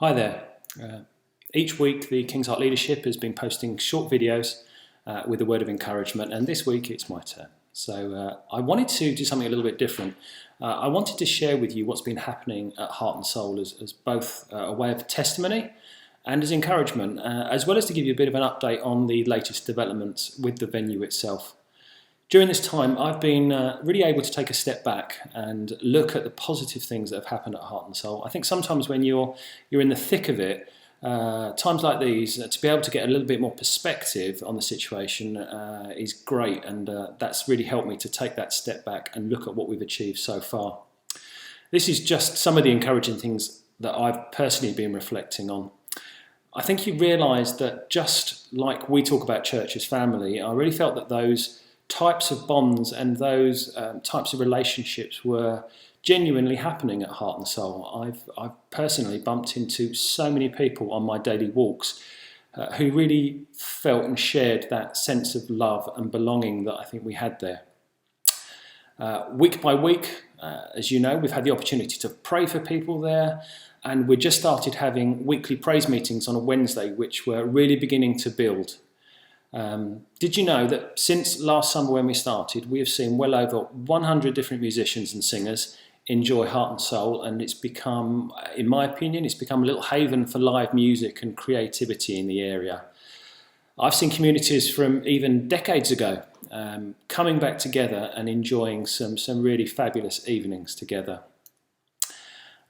Hi there. Each week the King's Heart Leadership has been posting short videos with a word of encouragement, and this week it's my turn. So I wanted to do something a little bit different. I wanted to share with you what's been happening at Heart and Soul as both a way of testimony and as encouragement, as well as to give you a bit of an update on the latest developments with the venue itself. During this time, I've been really able to take a step back and look at the positive things that have happened at Heart and Soul. I think sometimes when you're in the thick of it, times like these, to be able to get a little bit more perspective on the situation is great, and that's really helped me to take that step back and look at what we've achieved so far. This is just some of the encouraging things that I've personally been reflecting on. I think you realise that just like we talk about church as family, I really felt that those types of bonds and those types of relationships were genuinely happening at Heart and Soul. I've personally bumped into so many people on my daily walks who really felt and shared that sense of love and belonging that I think we had there. Week by week, as you know, we've had the opportunity to pray for people there, and we just started having weekly praise meetings on a Wednesday, which were really beginning to build. Did you know that since last summer when we started, we have seen well over 100 different musicians and singers enjoy Heart and Soul, and it's become, in my opinion, it's become a little haven for live music and creativity in the area. I've seen communities from even decades ago coming back together and enjoying some really fabulous evenings together.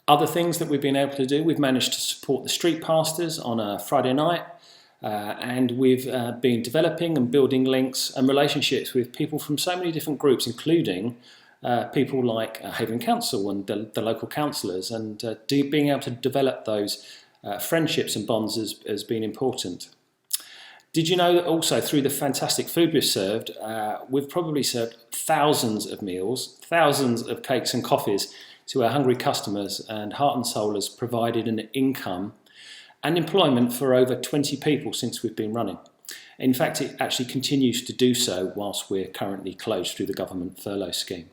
Other things that we've been able to do, we've managed to support the street pastors on a Friday night. And we've been developing and building links and relationships with people from so many different groups, including people like Haven Council and the local councillors, and being able to develop those friendships and bonds has been important. Did you know that also through the fantastic food we've served, we've probably served thousands of meals, thousands of cakes and coffees to our hungry customers, and Heart and Soul has provided an income and employment for over 20 people since we've been running. In fact, it actually continues to do so whilst we're currently closed through the government furlough scheme.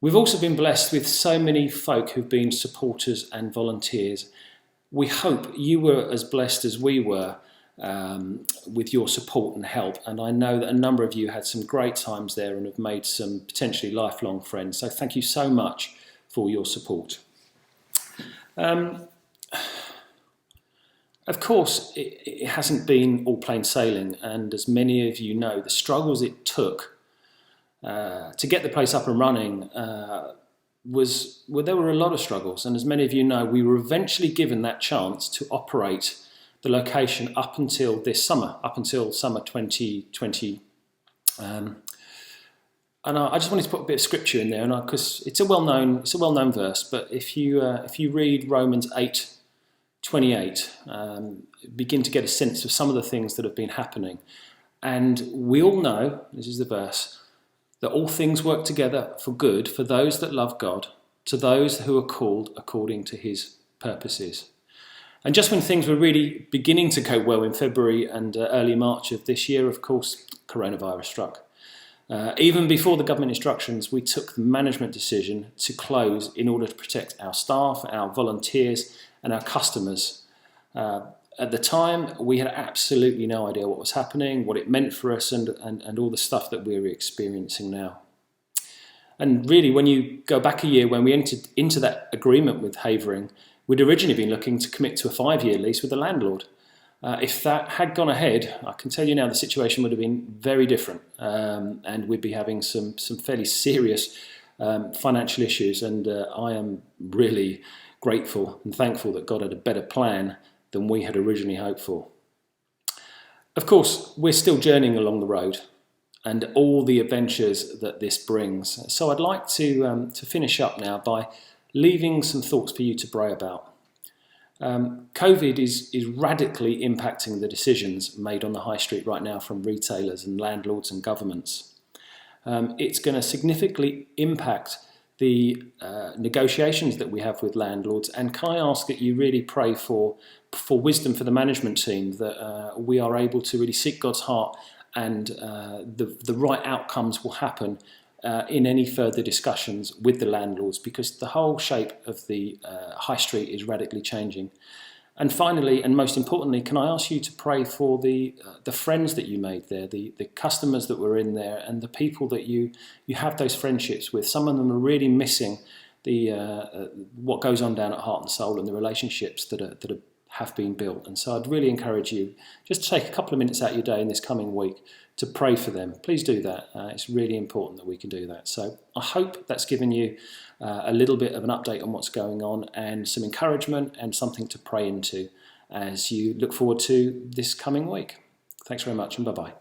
We've also been blessed with so many folk who've been supporters and volunteers. We hope you were as blessed as we were with your support and help, and I know that a number of you had some great times there and have made some potentially lifelong friends, so thank you so much for your support. Of course, it hasn't been all plain sailing, and as many of you know, the struggles it took to get the place up and running there were a lot of struggles, and as many of you know, we were eventually given that chance to operate the location up until this summer, up until summer 2020. And I just wanted to put a bit of scripture in there, because it's a well-known verse, but if you read Romans 8:28, begin to get a sense of some of the things that have been happening. And we all know, this is the verse, that all things work together for good for those that love God, to those who are called according to his purposes. And just when things were really beginning to go well in February and early March of this year, of course, coronavirus struck. Even before the government instructions, we took the management decision to close in order to protect our staff, our volunteers, and our customers. At the time, we had absolutely no idea what was happening, what it meant for us, and all the stuff that we're experiencing now. And really, when you go back a year, when we entered into that agreement with Havering, we'd originally been looking to commit to a 5-year lease with the landlord. If that had gone ahead, I can tell you now the situation would have been very different, and we'd be having some fairly serious financial issues, and I am really grateful and thankful that God had a better plan than we had originally hoped for. Of course, we're still journeying along the road and all the adventures that this brings. So I'd like to finish up now by leaving some thoughts for you to pray about. COVID is radically impacting the decisions made on the high street right now from retailers and landlords and governments. It's going to significantly impact the negotiations that we have with landlords, and can I ask that you really pray for wisdom for the management team, that we are able to really seek God's heart and the right outcomes will happen in any further discussions with the landlords, because the whole shape of the high street is radically changing. And finally, and most importantly, can I ask you to pray for the friends that you made there, the customers that were in there, and the people that you have those friendships with. Some of them are really missing the what goes on down at Heart and Soul and the relationships that have been built. And so I'd really encourage you just to take a couple of minutes out of your day in this coming week to pray for them. Please do that. It's really important that we can do that. So I hope that's given you a little bit of an update on what's going on and some encouragement and something to pray into as you look forward to this coming week. Thanks very much, and bye-bye.